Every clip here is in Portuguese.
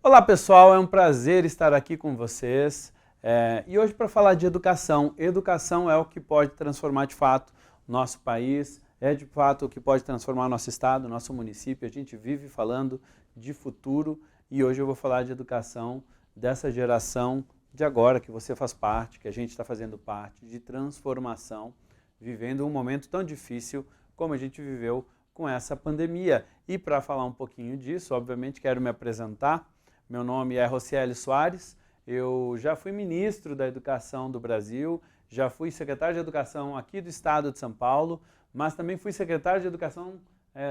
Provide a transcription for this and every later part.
Olá pessoal, é um prazer estar aqui com vocês e hoje para falar de educação. Educação é o que pode transformar de fato o nosso país, é de fato o que pode transformar o nosso estado, o nosso município. A gente vive falando de futuro e hoje eu vou falar de educação dessa geração de agora que você faz parte, que a gente está fazendo parte, de transformação, vivendo um momento tão difícil como a gente viveu com essa pandemia. E para falar um pouquinho disso, obviamente quero me apresentar. Meu nome é Rocieli Soares, eu já fui ministro da Educação do Brasil, já fui secretário de Educação aqui do estado de São Paulo, mas também fui secretário de Educação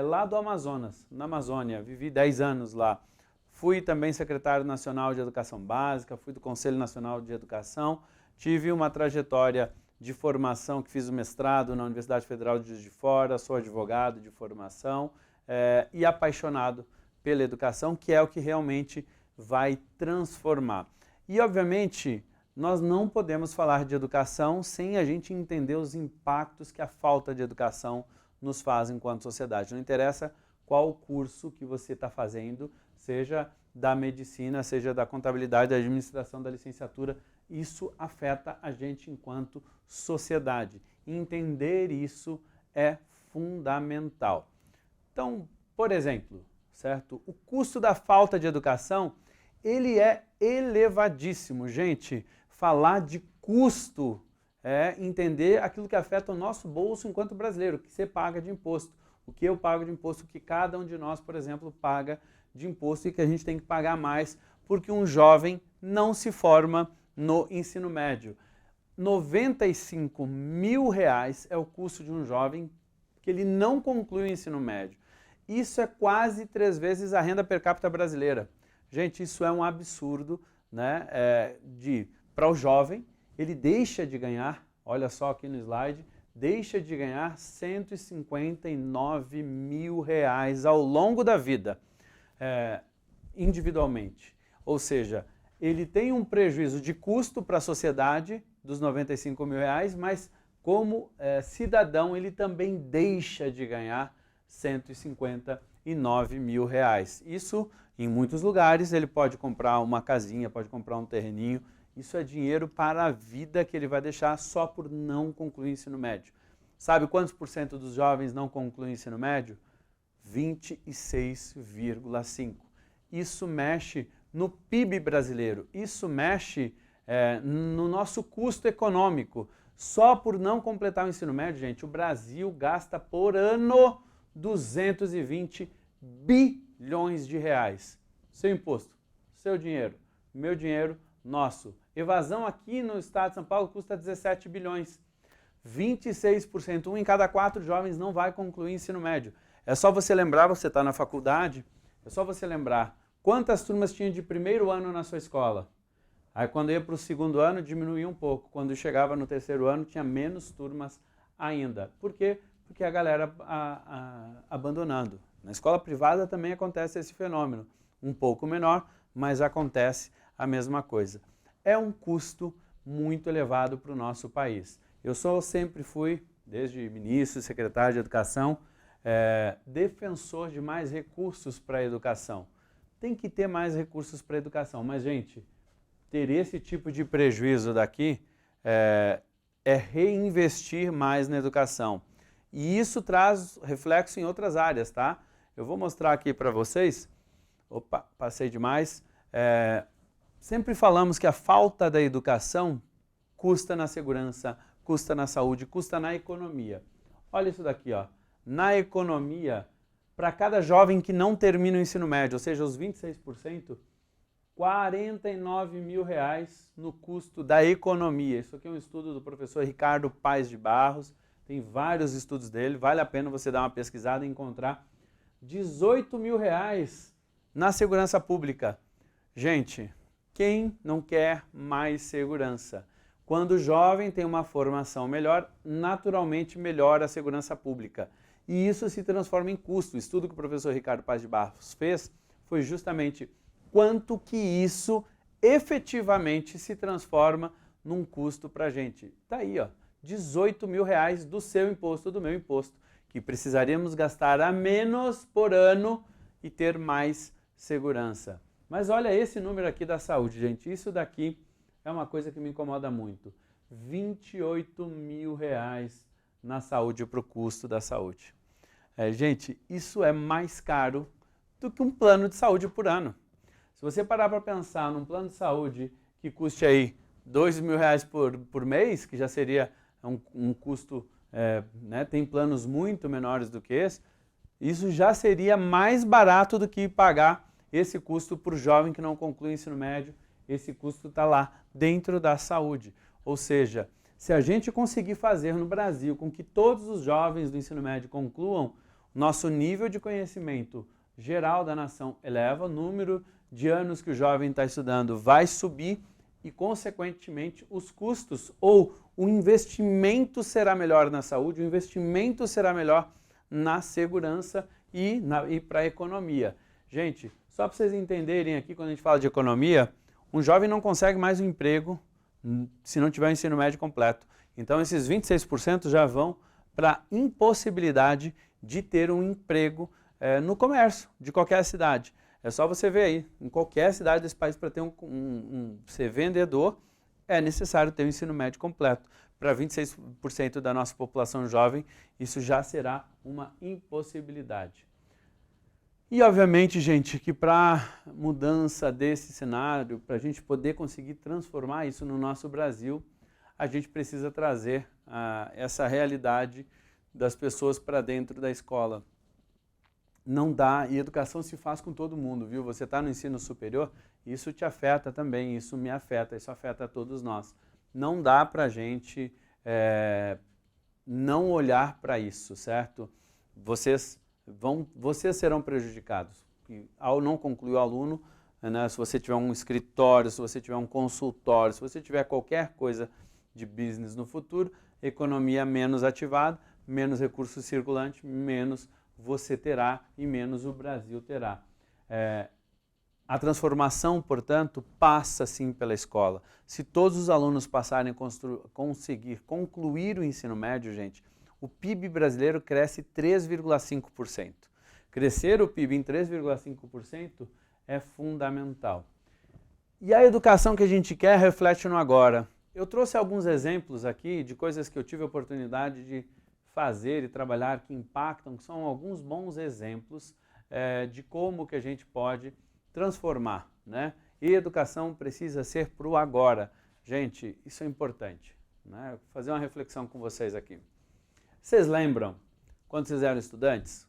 lá do Amazonas, na Amazônia, vivi 10 anos lá. Fui também secretário nacional de Educação Básica, fui do Conselho Nacional de Educação, tive uma trajetória de formação que fiz o mestrado na Universidade Federal de Juiz de Fora, sou advogado de formação e apaixonado pela educação, que é o que realmente vai transformar. E, obviamente, nós não podemos falar de educação sem a gente entender os impactos que a falta de educação nos faz enquanto sociedade. Não interessa qual curso que você está fazendo, seja da medicina, seja da contabilidade, da administração, da licenciatura, isso afeta a gente enquanto sociedade. Entender isso é fundamental. Então, por exemplo, certo? O custo da falta de educação, ele é elevadíssimo. Gente, falar de custo é entender aquilo que afeta o nosso bolso enquanto brasileiro, o que você paga de imposto, o que eu pago de imposto, o que cada um de nós, por exemplo, paga de imposto e que a gente tem que pagar mais porque um jovem não se forma no ensino médio. R$ 95 mil é o custo de um jovem que ele não conclui o ensino médio. Isso é quase 3 vezes a renda per capita brasileira. Gente, isso é um absurdo, né? Para o jovem, ele deixa de ganhar, olha só aqui no slide, deixa de ganhar R$ 159 mil ao longo da vida, individualmente. Ou seja, ele tem um prejuízo de custo para a sociedade dos R$ 95 mil, mas como cidadão ele também deixa de ganhar R$ 159 mil. Isso, em muitos lugares, ele pode comprar uma casinha, pode comprar um terreninho. Isso é dinheiro para a vida que ele vai deixar só por não concluir o ensino médio. Sabe quantos por cento dos jovens não concluem o ensino médio? 26,5%. Isso mexe no PIB brasileiro, isso mexe no nosso custo econômico. Só por não completar o ensino médio, gente, o Brasil gasta por ano 220 bilhões de reais. Seu imposto, seu dinheiro, meu dinheiro, nosso. Evasão aqui no estado de São Paulo custa 17 bilhões. 26%, 1 em cada 4 jovens não vai concluir ensino médio. É só você lembrar, você está na faculdade, é só você lembrar quantas turmas tinha de primeiro ano na sua escola. Aí quando ia para o segundo ano diminuía um pouco, quando chegava no terceiro ano tinha menos turmas ainda. Por quê? Porque a galera abandonando. Na escola privada também acontece esse fenômeno, um pouco menor, mas acontece a mesma coisa. É um custo muito elevado para o nosso país. Eu sempre fui, desde ministro, secretário de Educação, defensor de mais recursos para a educação. Tem que ter mais recursos para a educação, mas, gente, ter esse tipo de prejuízo daqui é reinvestir mais na educação. E isso traz reflexo em outras áreas, tá? Eu vou mostrar aqui para vocês. Opa, passei demais. Sempre falamos que a falta da educação custa na segurança, custa na saúde, custa na economia. Olha isso daqui, ó. Na economia, para cada jovem que não termina o ensino médio, ou seja, os 26%, R$ 49 mil no custo da economia. Isso aqui é um estudo do professor Ricardo Paes de Barros, tem vários estudos dele, vale a pena você dar uma pesquisada e encontrar. R$ 18 mil na segurança pública. Gente, quem não quer mais segurança? Quando o jovem tem uma formação melhor, naturalmente melhora a segurança pública. E isso se transforma em custo. O estudo que o professor Ricardo Paes de Barros fez foi justamente quanto que isso efetivamente se transforma num custo para a gente. Está aí, ó, R$ 18 mil do seu imposto, do meu imposto, que precisaríamos gastar a menos por ano e ter mais segurança. Mas olha esse número aqui da saúde, gente. Isso daqui é uma coisa que me incomoda muito. R$28 mil na saúde para o custo da saúde. Gente, isso é mais caro do que um plano de saúde por ano. Se você parar para pensar num plano de saúde que custe aí R$2 mil por mês, que já seria um custo, né, tem planos muito menores do que esse, isso já seria mais barato do que pagar esse custo por jovem que não conclui o ensino médio. Esse custo está lá dentro da saúde. Ou seja, se a gente conseguir fazer no Brasil com que todos os jovens do ensino médio concluam, nosso nível de conhecimento geral da nação eleva, o número de anos que o jovem está estudando vai subir e, consequentemente, os custos ou o investimento será melhor na saúde, o investimento será melhor na segurança e para a economia. Gente, só para vocês entenderem aqui, quando a gente fala de economia, um jovem não consegue mais um emprego se não tiver o ensino médio completo. Então, esses 26% já vão para a impossibilidade de ter um emprego no comércio de qualquer cidade. É só você ver aí, em qualquer cidade desse país, para ter ser vendedor, é necessário ter o ensino médio completo. Para 26% da nossa população jovem, isso já será uma impossibilidade. E, obviamente, gente, que para mudança desse cenário, para a gente poder conseguir transformar isso no nosso Brasil, a gente precisa trazer essa realidade das pessoas para dentro da escola. Não dá, e educação se faz com todo mundo, viu? Você está no ensino superior, isso te afeta também, isso me afeta, isso afeta a todos nós. Não dá para a gente não olhar para isso, certo? Vocês serão prejudicados. Ao não concluir o aluno, né, se você tiver um escritório, se você tiver um consultório, se você tiver qualquer coisa de business no futuro, economia menos ativada, menos recurso circulante, menos você terá e menos o Brasil terá. A transformação, portanto, passa sim pela escola. Se todos os alunos passarem a conseguir concluir o ensino médio, gente, o PIB brasileiro cresce 3,5%. Crescer o PIB em 3,5% é fundamental. E a educação que a gente quer reflete no agora. Eu trouxe alguns exemplos aqui de coisas que eu tive a oportunidade de fazer e trabalhar que impactam, que são alguns bons exemplos de como que a gente pode transformar, né? E educação precisa ser para o agora. Gente, isso é importante, né? Vou fazer uma reflexão com vocês aqui. Vocês lembram, quando vocês eram estudantes,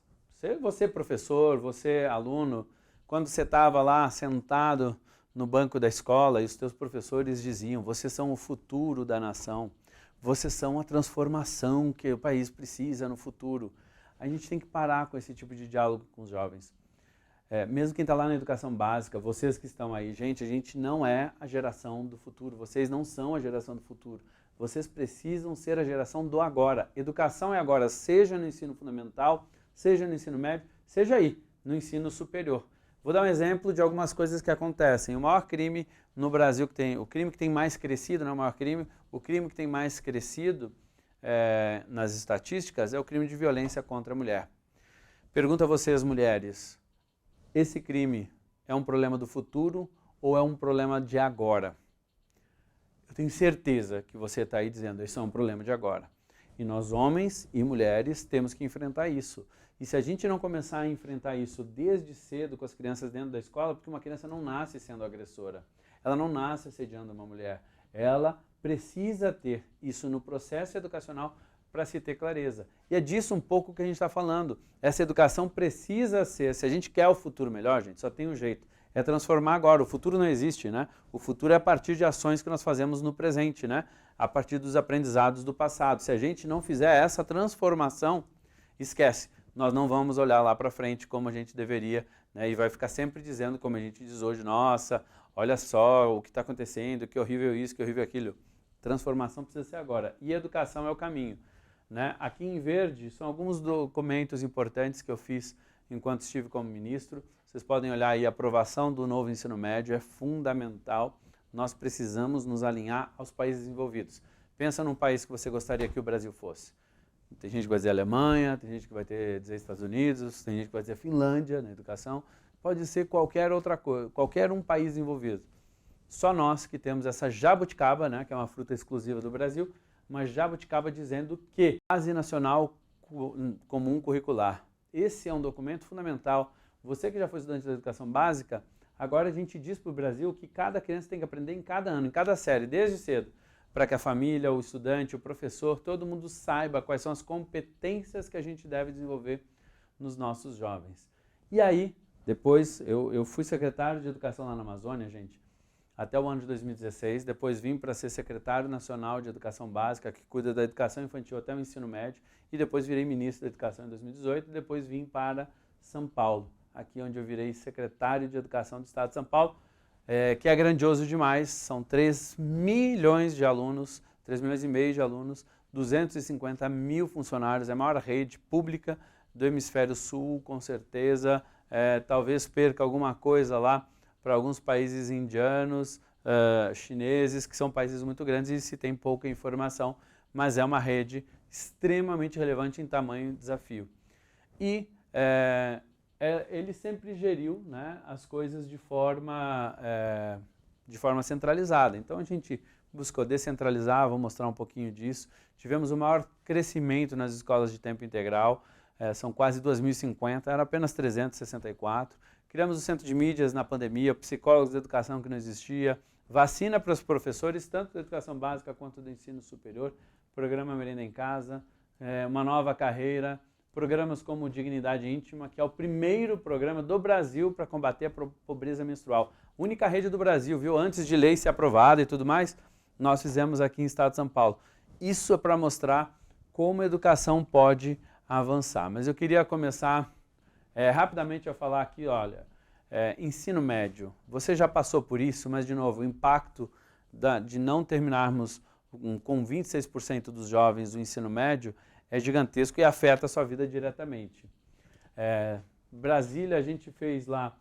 você professor, você aluno, quando você estava lá sentado no banco da escola e os teus professores diziam, vocês são o futuro da nação, vocês são a transformação que o país precisa no futuro. A gente tem que parar com esse tipo de diálogo com os jovens. Mesmo quem está lá na educação básica, vocês que estão aí, gente, a gente não é a geração do futuro, vocês não são a geração do futuro. Vocês precisam ser a geração do agora. Educação é agora, seja no ensino fundamental, seja no ensino médio, seja aí, no ensino superior. Vou dar um exemplo de algumas coisas que acontecem. O maior crime no Brasil, o crime que tem mais crescido, não é o maior crime, o crime que tem mais crescido nas estatísticas é o crime de violência contra a mulher. Pergunto a vocês, mulheres, esse crime é um problema do futuro ou é um problema de agora? Eu tenho certeza que você está aí dizendo, isso é um problema de agora. E nós, homens e mulheres, temos que enfrentar isso. E se a gente não começar a enfrentar isso desde cedo com as crianças dentro da escola, porque uma criança não nasce sendo agressora, ela não nasce assediando uma mulher, ela precisa ter isso no processo educacional para se ter clareza. E é disso um pouco que a gente está falando. Essa educação precisa ser, se a gente quer o futuro melhor, gente, só tem um jeito, é transformar agora. O futuro não existe, né? O futuro é a partir de ações que nós fazemos no presente, né? A partir dos aprendizados do passado. Se a gente não fizer essa transformação, esquece, nós não vamos olhar lá para frente como a gente deveria, né? E vai ficar sempre dizendo, como a gente diz hoje, nossa, olha só o que está acontecendo, que horrível isso, que horrível aquilo. Transformação precisa ser agora. E educação é o caminho, né? Aqui em verde são alguns documentos importantes que eu fiz enquanto estive como ministro. Vocês podem olhar aí, a aprovação do novo ensino médio é fundamental. Nós precisamos nos alinhar aos países desenvolvidos. Pensa num país que você gostaria que o Brasil fosse. Tem gente que vai dizer Alemanha, tem gente que vai dizer Estados Unidos, tem gente que vai dizer Finlândia na educação, pode ser qualquer outra coisa, qualquer um país envolvido. Só nós que temos essa jabuticaba, né, que é uma fruta exclusiva do Brasil, uma jabuticaba dizendo que Base Nacional Comum Curricular. Esse é um documento fundamental. Você que já foi estudante da educação básica, agora a gente diz para o Brasil que cada criança tem que aprender em cada ano, em cada série, desde cedo, para que a família, o estudante, o professor, todo mundo saiba quais são as competências que a gente deve desenvolver nos nossos jovens. E aí, depois, eu fui secretário de Educação lá na Amazônia, gente, até o ano de 2016, depois vim para ser secretário nacional de Educação Básica, que cuida da educação infantil até o ensino médio, e depois virei ministro da Educação em 2018, e depois vim para São Paulo, aqui onde eu virei secretário de Educação do Estado de São Paulo, que é grandioso demais, são 3 milhões de alunos, 3 milhões e meio de alunos, 250 mil funcionários, é a maior rede pública do hemisfério sul, com certeza, talvez perca alguma coisa lá para alguns países indianos, chineses, que são países muito grandes e se tem pouca informação, mas é uma rede extremamente relevante em tamanho e desafio. E ele sempre geriu, né, as coisas de forma centralizada. Então a gente buscou descentralizar, vou mostrar um pouquinho disso. Tivemos o maior crescimento nas escolas de tempo integral, são quase 2.050, eram apenas 364. Criamos o centro de mídias na pandemia, psicólogos de educação que não existia, vacina para os professores, tanto da educação básica quanto do ensino superior, programa Merenda em Casa, uma nova carreira, programas como Dignidade Íntima, que é o primeiro programa do Brasil para combater a pobreza menstrual. Única rede do Brasil, viu? Antes de lei ser aprovada e tudo mais, nós fizemos aqui em Estado de São Paulo. Isso é para mostrar como a educação pode avançar. Mas eu queria começar rapidamente a falar aqui, olha, ensino médio. Você já passou por isso, mas de novo, o impacto de não terminarmos com 26% dos jovens do ensino médio é gigantesco e afeta a sua vida diretamente. Brasília a gente fez lá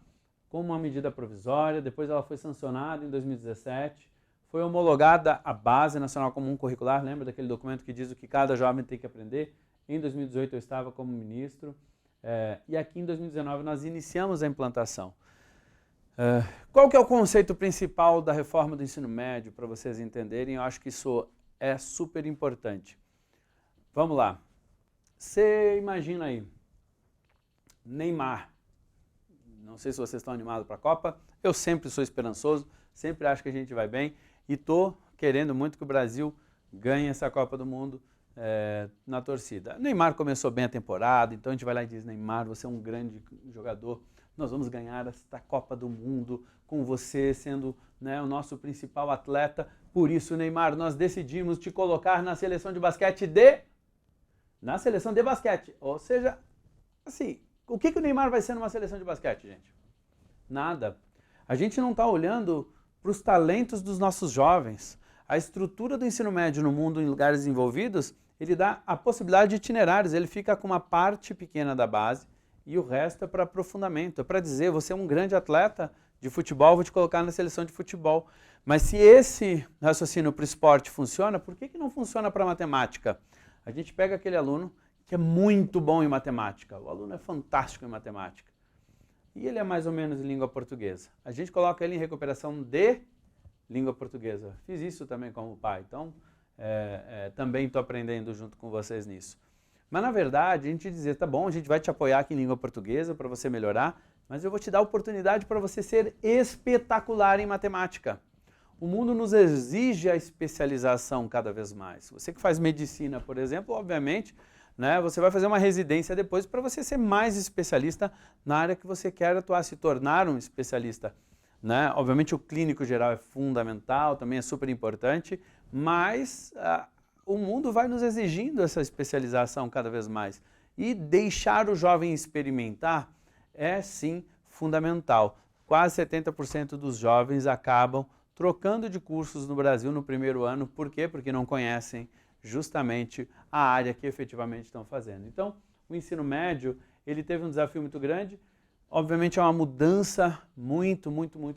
como uma medida provisória, depois ela foi sancionada em 2017, foi homologada a Base Nacional Comum Curricular, lembra daquele documento que diz o que cada jovem tem que aprender? Em 2018 eu estava como ministro, e aqui em 2019 nós iniciamos a implantação. Qual que é o conceito principal da reforma do ensino médio, para vocês entenderem? Eu acho que isso é super importante. Vamos lá. Você imagina aí, Neymar. Não sei se vocês estão animados para a Copa. Eu sempre sou esperançoso, sempre acho que a gente vai bem e estou querendo muito que o Brasil ganhe essa Copa do Mundo na torcida. Neymar começou bem a temporada, então a gente vai lá e diz, Neymar, você é um grande jogador, nós vamos ganhar esta Copa do Mundo com você sendo, né, o nosso principal atleta. Por isso, Neymar, nós decidimos te colocar na seleção de basquete na seleção de basquete. Ou seja, assim, o que o Neymar vai ser numa seleção de basquete, gente? Nada. A gente não está olhando para os talentos dos nossos jovens. A estrutura do ensino médio no mundo, em lugares envolvidos, ele dá a possibilidade de itinerários. Ele fica com uma parte pequena da base e o resto é para aprofundamento. É para dizer, você é um grande atleta de futebol, vou te colocar na seleção de futebol. Mas se esse raciocínio para o esporte funciona, por que não funciona para a matemática? A gente pega aquele aluno que é muito bom em matemática, o aluno é fantástico em matemática, e ele é mais ou menos em língua portuguesa. A gente coloca ele em recuperação de língua portuguesa. Fiz isso também como pai, então também estou aprendendo junto com vocês nisso. Mas na verdade, a gente dizer, tá bom, a gente vai te apoiar aqui em língua portuguesa para você melhorar, mas eu vou te dar a oportunidade para você ser espetacular em matemática. O mundo nos exige a especialização cada vez mais. Você que faz medicina, por exemplo, obviamente, né, você vai fazer uma residência depois para você ser mais especialista na área que você quer atuar, se tornar um especialista. Né? Obviamente o clínico geral é fundamental, também é super importante, mas o mundo vai nos exigindo essa especialização cada vez mais. E deixar o jovem experimentar é sim fundamental. Quase 70% dos jovens acabam trocando de cursos no Brasil no primeiro ano. Por quê? Porque não conhecem justamente a área que efetivamente estão fazendo. Então, o ensino médio, ele teve um desafio muito grande. Obviamente é uma mudança muito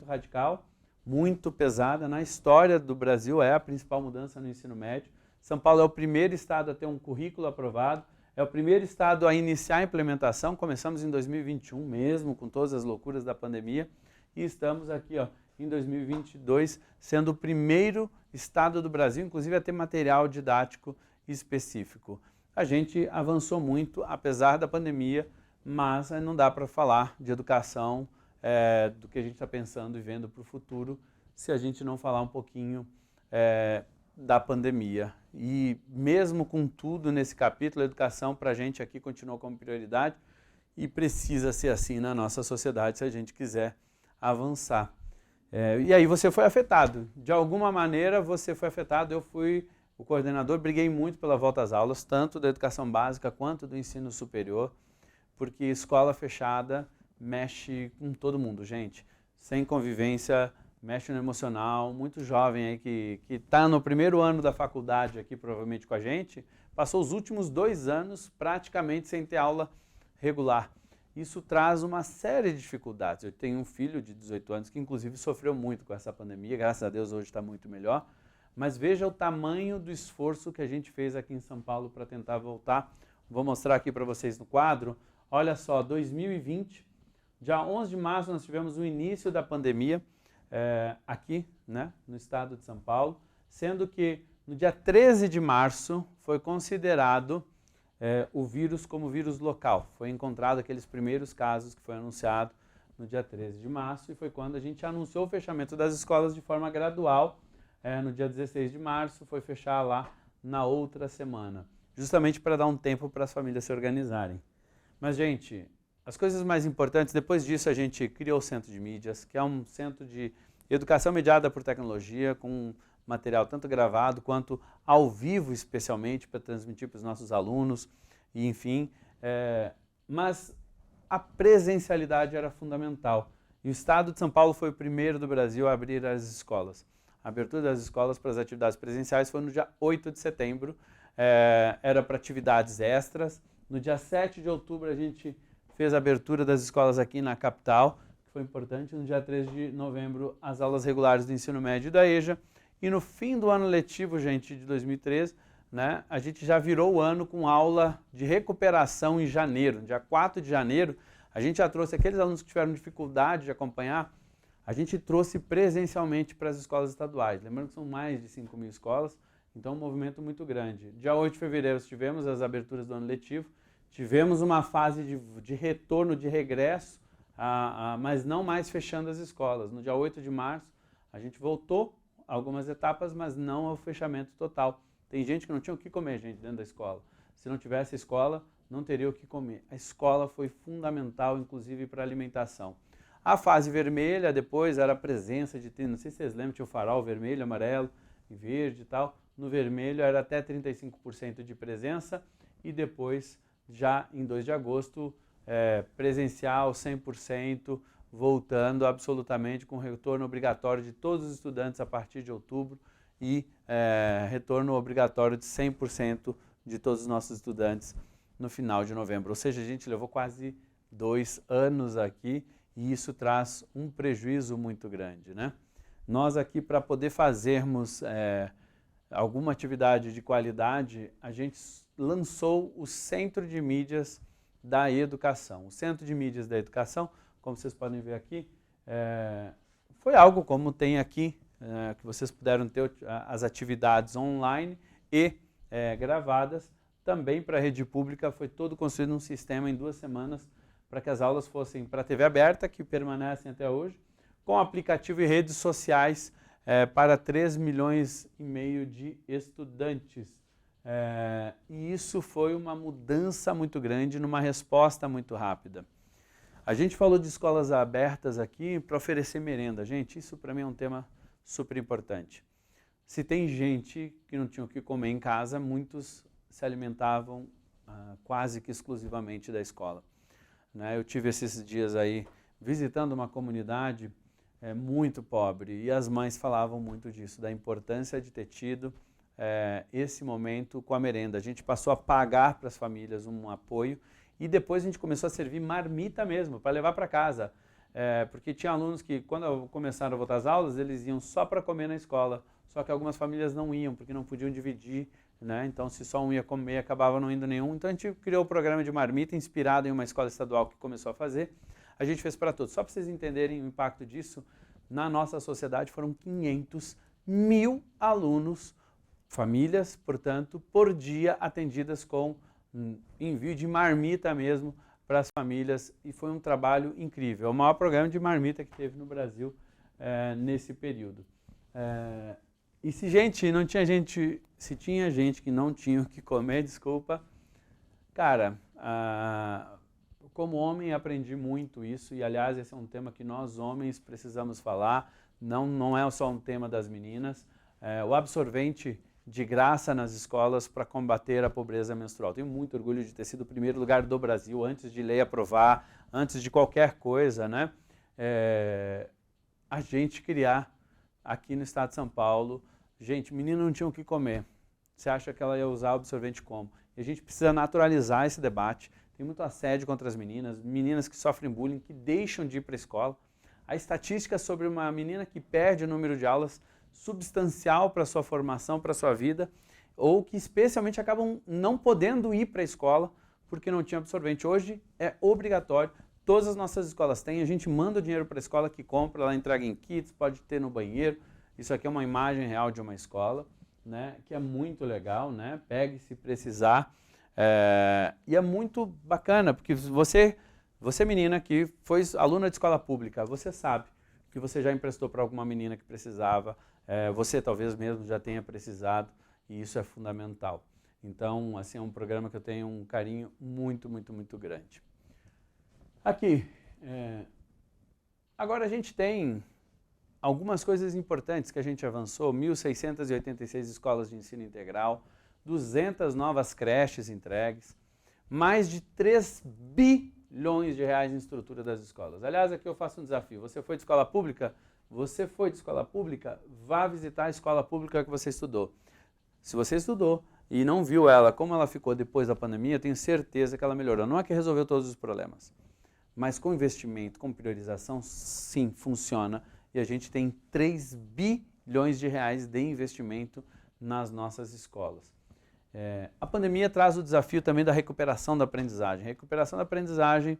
radical, muito pesada. Na história do Brasil é a principal mudança no ensino médio. São Paulo é o primeiro estado a ter um currículo aprovado. é o primeiro estado a iniciar a implementação, começamos em 2021 mesmo, com todas as loucuras da pandemia, e estamos aqui em 2022, sendo o primeiro estado do Brasil, inclusive a ter material didático específico. A gente avançou muito, apesar da pandemia, mas não dá para falar de educação, do que a gente está pensando e vendo para o futuro, se a gente não falar um pouquinho da pandemia. E mesmo com tudo nesse capítulo, a educação para a gente aqui continua como prioridade e precisa ser assim na nossa sociedade se a gente quiser avançar. E aí você foi afetado, de alguma maneira você foi afetado, eu fui o coordenador, briguei muito pela volta às aulas, tanto da educação básica quanto do ensino superior, porque escola fechada mexe com todo mundo, gente. Sem convivência, mexe no emocional. Muito jovem aí que está no primeiro ano da faculdade aqui, provavelmente com a gente, passou os últimos 2 anos praticamente sem ter aula regular. Isso traz uma série de dificuldades. Eu tenho um filho de 18 anos que inclusive sofreu muito com essa pandemia, graças a Deus hoje está muito melhor. Mas veja o tamanho do esforço que a gente fez aqui em São Paulo para tentar voltar. Vou mostrar aqui para vocês no quadro. Olha só, 2020, dia 11 de março nós tivemos o início da pandemia aqui, né, no estado de São Paulo, sendo que no dia 13 de março foi considerado o vírus como vírus local. Foi encontrado aqueles primeiros casos que foi anunciado no dia 13 de março e foi quando a gente anunciou o fechamento das escolas de forma gradual. No dia 16 de março foi fechar lá na outra semana, justamente para dar um tempo para as famílias se organizarem. Mas, gente, as coisas mais importantes, depois disso a gente criou o Centro de Mídias, que é um centro de educação mediada por tecnologia, com material tanto gravado quanto ao vivo, especialmente, para transmitir para os nossos alunos, e enfim. Mas a presencialidade era fundamental. E o estado de São Paulo foi o primeiro do Brasil a abrir as escolas. A abertura das escolas para as atividades presenciais foi no dia 8 de setembro, era para atividades extras. No dia 7 de outubro a gente fez a abertura das escolas aqui na capital, que foi importante. No dia 13 de novembro, as aulas regulares do ensino médio e da EJA. E no fim do ano letivo, gente, de 2013, né, a gente já virou o ano com aula de recuperação em janeiro. No dia 4 de janeiro, a gente já trouxe aqueles alunos que tiveram dificuldade de acompanhar, a gente trouxe presencialmente para as escolas estaduais. Lembrando que são mais de 5.000 escolas, então é um movimento muito grande. Dia 8 de fevereiro tivemos as aberturas do ano letivo, tivemos uma fase de retorno, de regresso, mas não mais fechando as escolas. No dia 8 de março, a gente voltou algumas etapas, mas não ao fechamento total. Tem gente que não tinha o que comer, gente, dentro da escola. Se não tivesse escola, não teria o que comer. A escola foi fundamental, inclusive, para a alimentação. A fase vermelha, depois, era a presença de, não sei se vocês lembram, tinha o farol vermelho, amarelo e verde e tal. No vermelho era até 35% de presença e depois, já em 2 de agosto, presencial 100%, voltando absolutamente com retorno obrigatório de todos os estudantes a partir de outubro e retorno obrigatório de 100% de todos os nossos estudantes no final de novembro. Ou seja, a gente levou quase 2 anos aqui e isso traz um prejuízo muito grande, né? Nós aqui, para poder fazermos alguma atividade de qualidade, a gente lançou o Centro de Mídias da Educação. O Centro de Mídias da Educação, como vocês podem ver aqui, foi algo como tem aqui, que vocês puderam ter as atividades online e gravadas. Também para a rede pública foi todo construído um sistema em 2 semanas para que as aulas fossem para a TV aberta, que permanecem até hoje, com aplicativo e redes sociais para 3,5 milhões de estudantes. E isso foi uma mudança muito grande, numa resposta muito rápida. A gente falou de escolas abertas aqui para oferecer merenda. Gente, isso para mim é um tema super importante. Se tem gente que não tinha o que comer em casa, muitos se alimentavam quase que exclusivamente da escola. Né? Eu tive esses dias aí visitando uma comunidade muito pobre e as mães falavam muito disso, da importância de ter tido esse momento com a merenda. A gente passou a pagar para as famílias um apoio e depois a gente começou a servir marmita mesmo, para levar para casa. Porque tinha alunos que, quando começaram a voltar às aulas, eles iam só para comer na escola. Só que algumas famílias não iam, porque não podiam dividir né? Então se só um ia comer, acabava não indo nenhum. Então a gente criou o programa de marmita, inspirado em uma escola estadual que começou a fazer. A gente fez para todos. Só para vocês entenderem o impacto disso, na nossa sociedade foram 500 mil alunos, famílias, portanto, por dia atendidas com envio de marmita mesmo para as famílias, e foi um trabalho incrível. É o maior programa de marmita que teve no Brasil nesse período. E se tinha gente que não tinha o que comer, desculpa, cara, como homem aprendi muito isso, e aliás esse é um tema que nós homens precisamos falar, não é só um tema das meninas. O absorvente de graça nas escolas para combater a pobreza menstrual. Tenho muito orgulho de ter sido o primeiro lugar do Brasil, antes de lei aprovar, antes de qualquer coisa, né? A gente criar aqui no estado de São Paulo. Gente, menina não tinha o que comer. Você acha que ela ia usar o absorvente como? E a gente precisa naturalizar esse debate. Tem muito assédio contra as meninas que sofrem bullying, que deixam de ir para a escola. A estatística sobre uma menina que perde o número de aulas substancial para a sua formação, para a sua vida, ou que especialmente acabam não podendo ir para a escola porque não tinha absorvente. Hoje é obrigatório, todas as nossas escolas têm, a gente manda o dinheiro para a escola que compra, ela entrega em kits, pode ter no banheiro. Isso aqui é uma imagem real de uma escola, né, que é muito legal, né? Pegue se precisar. E é muito bacana, porque você menina que foi aluna de escola pública, você sabe que você já emprestou para alguma menina que precisava, você talvez mesmo já tenha precisado, e isso é fundamental. Então, assim, é um programa que eu tenho um carinho muito, muito, muito grande. Aqui, agora a gente tem algumas coisas importantes que a gente avançou: 1.686 escolas de ensino integral, 200 novas creches entregues, mais de 3 bilhões de reais em estrutura das escolas. Aliás, aqui eu faço um desafio: você foi de escola pública? Você foi de escola pública? Vá visitar a escola pública que você estudou. Se você estudou e não viu ela como ela ficou depois da pandemia, eu tenho certeza que ela melhorou. Não é que resolveu todos os problemas, mas com investimento, com priorização, sim, funciona. E a gente tem 3 bilhões de reais de investimento nas nossas escolas. A pandemia traz o desafio também da recuperação da aprendizagem. Recuperação da aprendizagem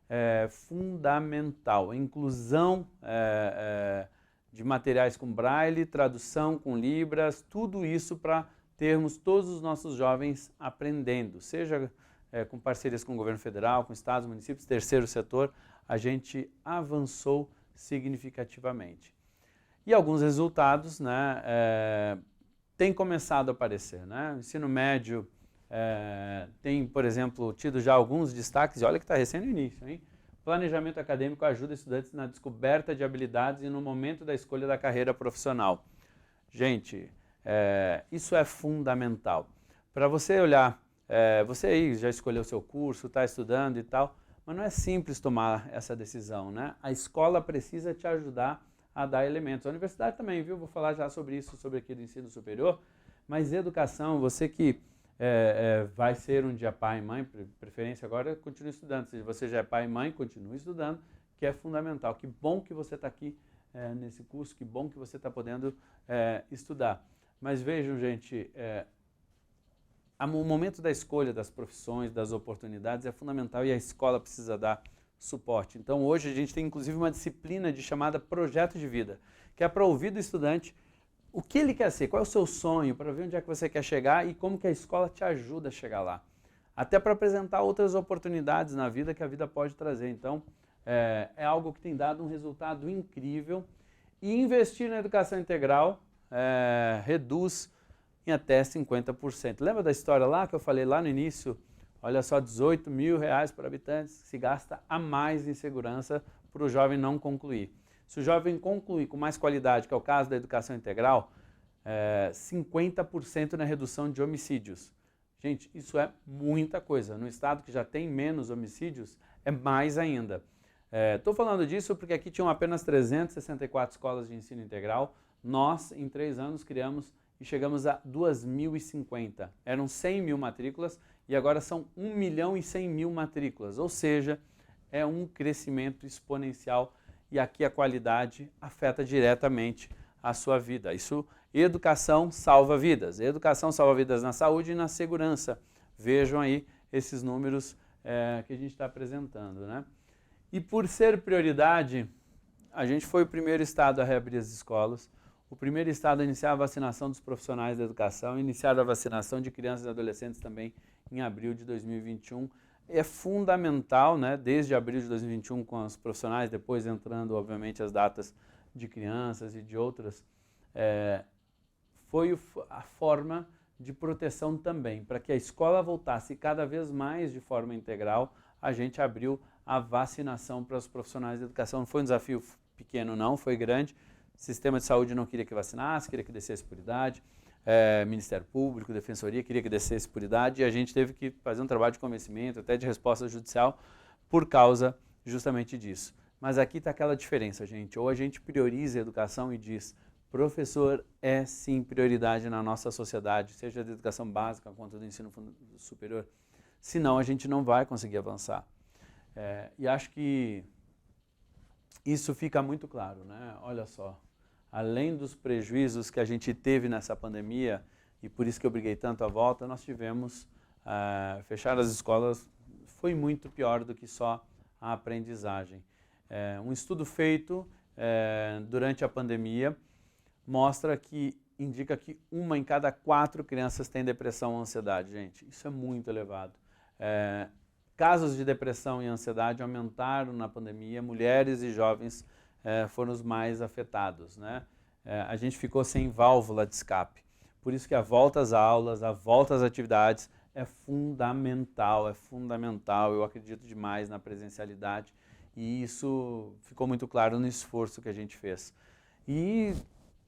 é fundamental. A inclusão de materiais com braille, tradução com libras, tudo isso para termos todos os nossos jovens aprendendo, seja com parcerias com o governo federal, com estados, municípios, terceiro setor. A gente avançou significativamente. E alguns resultados, né, têm começado a aparecer, né? O ensino médio tem, por exemplo, tido já alguns destaques, e olha que está recém no início, hein? Planejamento acadêmico ajuda estudantes na descoberta de habilidades e no momento da escolha da carreira profissional. Gente, isso é fundamental. Para você olhar, você aí já escolheu o seu curso, está estudando e tal, mas não é simples tomar essa decisão, né? A escola precisa te ajudar a dar elementos. A universidade também, viu? Vou falar já sobre isso, sobre aqui do ensino superior. Mas educação, você que vai ser um dia pai e mãe, preferência agora, continue estudando. Se você já é pai e mãe, continue estudando, que é fundamental. Que bom que você está aqui nesse curso, que bom que você está podendo estudar. Mas vejam, gente, o momento da escolha das profissões, das oportunidades é fundamental e a escola precisa dar suporte. Então hoje a gente tem inclusive uma disciplina chamada Projeto de Vida, que é para ouvir do estudante o que ele quer ser, qual é o seu sonho, para ver onde é que você quer chegar e como que a escola te ajuda a chegar lá. Até para apresentar outras oportunidades na vida que a vida pode trazer. Então é algo que tem dado um resultado incrível, e investir na educação integral reduz em até 50%. Lembra da história lá que eu falei lá no início? Olha só, 18 mil reais por habitante se gasta a mais em segurança para o jovem não concluir. Se o jovem concluir com mais qualidade, que é o caso da educação integral, 50% na redução de homicídios. Gente, isso é muita coisa. No estado que já tem menos homicídios, é mais ainda. Estou falando disso porque aqui tinham apenas 364 escolas de ensino integral. Nós, em 3 anos, criamos e chegamos a 2.050. Eram 100 mil matrículas e agora são 1.100.000 matrículas. Ou seja, é um crescimento exponencial, e aqui a qualidade afeta diretamente a sua vida. Isso Educação salva vidas. Educação salva vidas na saúde e na segurança. Vejam aí esses números que a gente está apresentando, né? E por ser prioridade, a gente foi o primeiro estado a reabrir as escolas, o primeiro estado a iniciar a vacinação dos profissionais da educação, iniciar a vacinação de crianças e adolescentes também em abril de 2021. É fundamental, né, desde abril de 2021 com os profissionais, depois entrando, obviamente, as datas de crianças e de outras, foi a forma de proteção também. Para que a escola voltasse cada vez mais de forma integral, a gente abriu a vacinação para os profissionais da educação. Não foi um desafio pequeno não, foi grande. O sistema de saúde não queria que vacinasse, queria que descesse por idade. Ministério Público, Defensoria, queria que descesse por idade, e a gente teve que fazer um trabalho de convencimento, até de resposta judicial, por causa justamente disso. Mas aqui está aquela diferença, gente. Ou a gente prioriza a educação e diz, professor é sim prioridade na nossa sociedade, seja da educação básica quanto do ensino superior. Senão a gente não vai conseguir avançar. E acho que isso fica muito claro, né? Olha só, além dos prejuízos que a gente teve nessa pandemia, e por isso que eu briguei tanto à volta, nós tivemos, fechar as escolas foi muito pior do que só a aprendizagem. Um estudo feito durante a pandemia mostra que, indica que 1 em cada 4 crianças tem depressão ou ansiedade, gente. Isso é muito elevado. Casos de depressão e ansiedade aumentaram na pandemia, mulheres e jovens foram os mais afetados, né? A gente ficou sem válvula de escape. Por isso que a volta às aulas, a volta às atividades é fundamental, eu acredito demais na presencialidade e isso ficou muito claro no esforço que a gente fez. E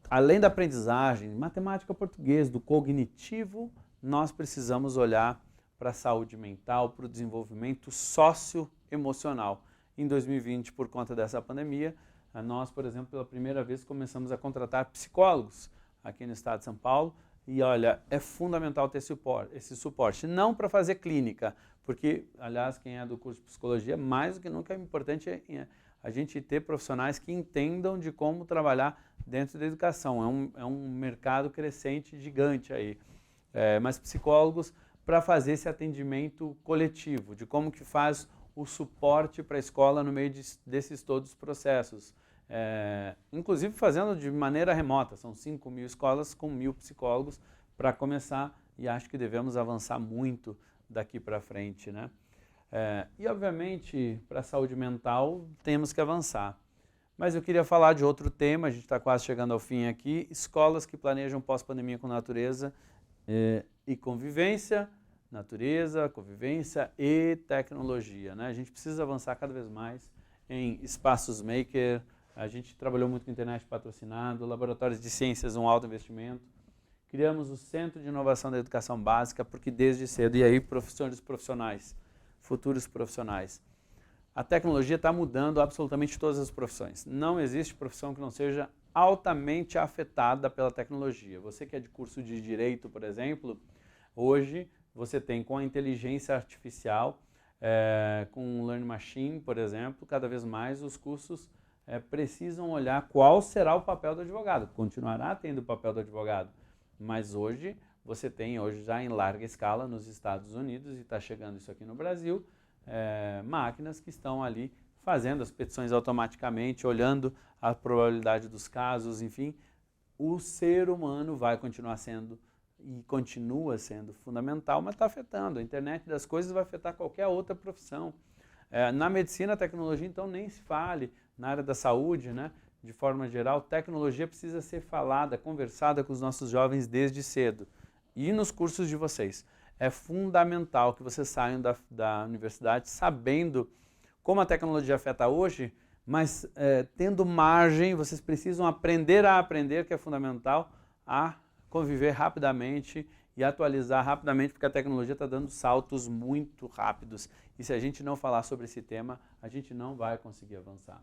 além da aprendizagem, matemática, português, do cognitivo, nós precisamos olhar para a saúde mental, para o desenvolvimento socioemocional. Em 2020, por conta dessa pandemia, nós, por exemplo, pela primeira vez começamos a contratar psicólogos aqui no estado de São Paulo e, olha, é fundamental ter esse suporte. Não para fazer clínica, porque, aliás, quem é do curso de psicologia, mais do que nunca é importante a gente ter profissionais que entendam de como trabalhar dentro da educação. É um mercado crescente, gigante aí. Mas psicólogos para fazer esse atendimento coletivo, de como que faz o suporte para a escola no meio desses todos os processos. Inclusive fazendo de maneira remota, são 5.000 escolas com 1.000 psicólogos para começar e acho que devemos avançar muito daqui para frente, né? E obviamente para a saúde mental temos que avançar. Mas eu queria falar de outro tema, a gente está quase chegando ao fim aqui, escolas que planejam pós-pandemia com natureza e convivência, natureza, convivência e tecnologia, né? A gente precisa avançar cada vez mais em espaços maker, a gente trabalhou muito com internet patrocinado, laboratórios de ciências, um alto investimento. Criamos o Centro de Inovação da Educação Básica, porque desde cedo, e aí profissionais, futuros profissionais. A tecnologia está mudando absolutamente todas as profissões. Não existe profissão que não seja altamente afetada pela tecnologia. Você que é de curso de Direito, por exemplo, hoje você tem com a inteligência artificial, com o Learning Machine, por exemplo, cada vez mais os cursos precisam olhar qual será o papel do advogado. Continuará tendo o papel do advogado, mas hoje você tem, já em larga escala nos Estados Unidos, e está chegando isso aqui no Brasil, máquinas que estão ali fazendo as petições automaticamente, olhando a probabilidade dos casos, enfim. O ser humano vai continuar sendo e continua sendo fundamental, mas está afetando. A internet das coisas vai afetar qualquer outra profissão. Na medicina, a tecnologia, então, nem se fale. Na área da saúde, né, de forma geral, tecnologia precisa ser falada, conversada com os nossos jovens desde cedo. E nos cursos de vocês. É fundamental que vocês saiam da universidade sabendo como a tecnologia afeta hoje, mas tendo margem, vocês precisam aprender a aprender, que é fundamental, a conviver rapidamente e atualizar rapidamente, porque a tecnologia está dando saltos muito rápidos. E se a gente não falar sobre esse tema, a gente não vai conseguir avançar.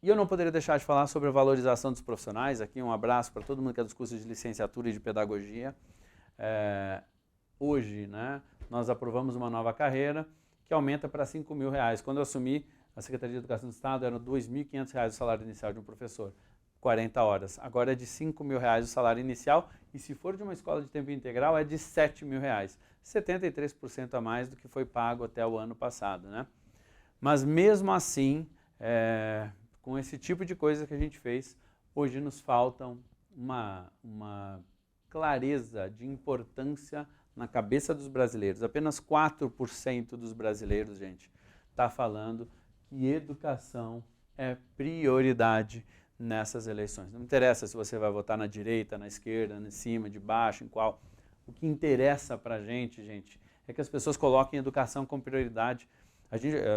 E eu não poderia deixar de falar sobre a valorização dos profissionais. Aqui um abraço para todo mundo que é dos cursos de licenciatura e de pedagogia. Hoje, né, nós aprovamos uma nova carreira que aumenta para R$5.000. Quando eu assumi a Secretaria de Educação do Estado, eram R$2.500 o salário inicial de um professor. 40 horas. Agora é de R$5.000 o salário inicial e se for de uma escola de tempo integral é de R$7.000. 73% a mais do que foi pago até o ano passado, né? Mas mesmo assim, com esse tipo de coisa que a gente fez, hoje nos faltam uma clareza de importância na cabeça dos brasileiros. Apenas 4% dos brasileiros, gente, está falando que educação é prioridade nessas eleições. Não interessa se você vai votar na direita, na esquerda, em cima, de baixo, em qual. O que interessa para a gente, é que as pessoas coloquem educação como prioridade.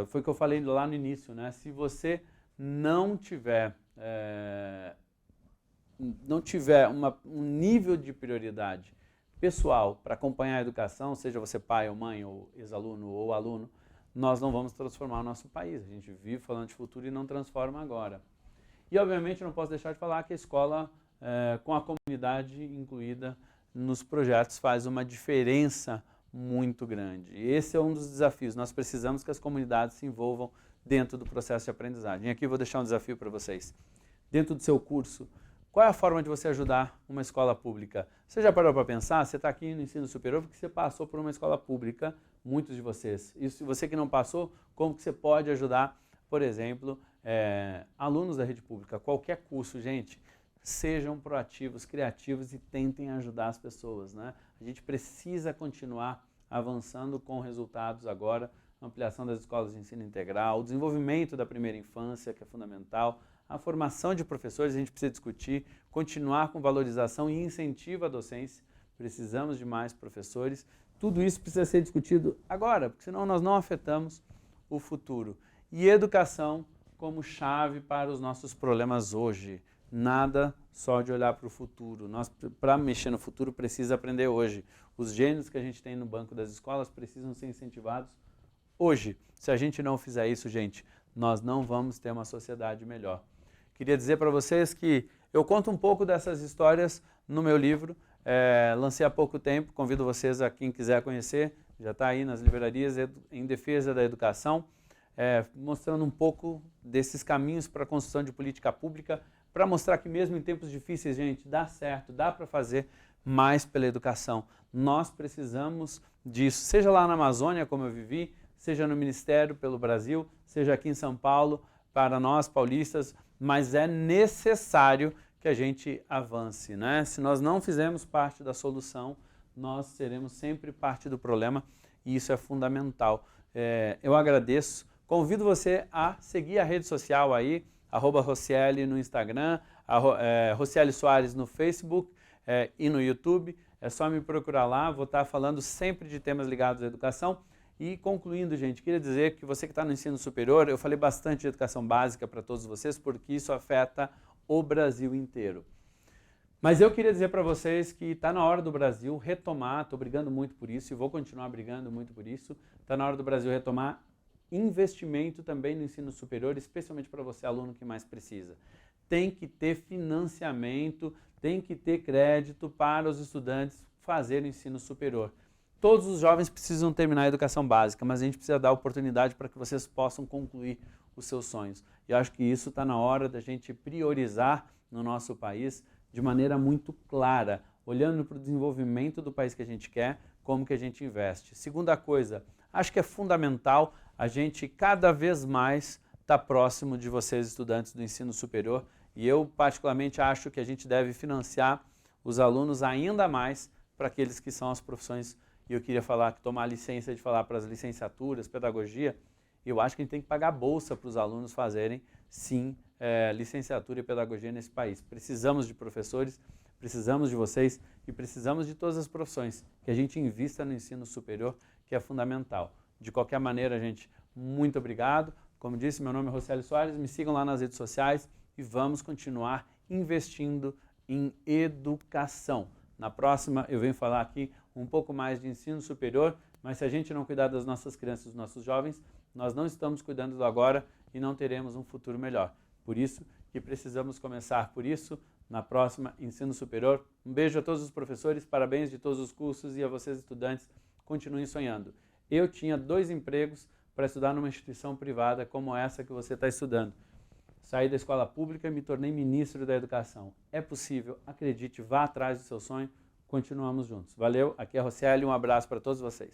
Foi o que eu falei lá no início, né? Se você não tiver um nível de prioridade pessoal para acompanhar a educação, seja você pai ou mãe, ou ex-aluno ou aluno, nós não vamos transformar o nosso país. A gente vive falando de futuro e não transforma agora. E, obviamente, não posso deixar de falar que a escola, com a comunidade incluída nos projetos, faz uma diferença muito grande. E esse é um dos desafios. Nós precisamos que as comunidades se envolvam dentro do processo de aprendizagem. E aqui eu vou deixar um desafio para vocês. Dentro do seu curso, qual é a forma de você ajudar uma escola pública? Você já parou para pensar? Você está aqui no ensino superior porque você passou por uma escola pública, muitos de vocês. E se você que não passou, como que você pode ajudar, por exemplo, alunos da rede pública? Qualquer curso, gente, sejam proativos, criativos e tentem ajudar as pessoas, né? A gente precisa continuar avançando com resultados agora, ampliação das escolas de ensino integral, o desenvolvimento da primeira infância, que é fundamental, a formação de professores, a gente precisa discutir, continuar com valorização e incentivo à docência, precisamos de mais professores, tudo isso precisa ser discutido agora, porque senão nós não afetamos o futuro. E educação como chave para os nossos problemas hoje, nada só de olhar para o futuro, nós para mexer no futuro precisa aprender hoje, os gênios que a gente tem no banco das escolas precisam ser incentivados hoje, se a gente não fizer isso, gente, nós não vamos ter uma sociedade melhor. Queria dizer para vocês que eu conto um pouco dessas histórias no meu livro, lancei há pouco tempo, convido vocês a quem quiser conhecer, já está aí nas livrarias, Em Defesa da Educação, mostrando um pouco desses caminhos para a construção de política pública, para mostrar que mesmo em tempos difíceis, gente, dá certo, dá para fazer mais pela educação. Nós precisamos disso, seja lá na Amazônia, como eu vivi, seja no Ministério pelo Brasil, seja aqui em São Paulo, para nós paulistas, mas é necessário que a gente avance, né? Se nós não fizermos parte da solução, nós seremos sempre parte do problema e isso é fundamental. Eu agradeço, convido você a seguir a rede social aí, @Rocieli no Instagram, Rocieli Soares no Facebook e no YouTube, é só me procurar lá, vou estar falando sempre de temas ligados à educação. E concluindo, gente, queria dizer que você que está no ensino superior, eu falei bastante de educação básica para todos vocês, porque isso afeta o Brasil inteiro. Mas eu queria dizer para vocês que está na hora do Brasil retomar, estou brigando muito por isso e vou continuar brigando muito por isso, está na hora do Brasil retomar investimento também no ensino superior, especialmente para você, aluno que mais precisa. Tem que ter financiamento, tem que ter crédito para os estudantes fazerem ensino superior. Todos os jovens precisam terminar a educação básica, mas a gente precisa dar oportunidade para que vocês possam concluir os seus sonhos. E eu acho que isso está na hora da gente priorizar no nosso país de maneira muito clara, olhando para o desenvolvimento do país que a gente quer, como que a gente investe. Segunda coisa, acho que é fundamental a gente cada vez mais estar próximo de vocês, estudantes do ensino superior, e eu particularmente acho que a gente deve financiar os alunos ainda mais para aqueles que são as profissões. E eu queria falar, tomar licença de falar para as licenciaturas, pedagogia, eu acho que a gente tem que pagar bolsa para os alunos fazerem, sim, licenciatura e pedagogia nesse país. Precisamos de professores, precisamos de vocês e precisamos de todas as profissões, que a gente invista no ensino superior, que é fundamental. De qualquer maneira, gente, muito obrigado. Como disse, meu nome é Rocieli Soares, me sigam lá nas redes sociais e vamos continuar investindo em educação. Na próxima eu venho falar aqui um pouco mais de ensino superior, mas se a gente não cuidar das nossas crianças, dos nossos jovens, nós não estamos cuidando do agora e não teremos um futuro melhor. Por isso que precisamos começar por isso na próxima ensino superior. Um beijo a todos os professores, parabéns de todos os cursos e a vocês estudantes, continuem sonhando. Eu tinha 2 empregos para estudar numa instituição privada como essa que você está estudando. saí da escola pública e me tornei ministro da educação. É possível, acredite, vá atrás do seu sonho, continuamos juntos. Valeu, aqui é a Rocieli, um abraço para todos vocês.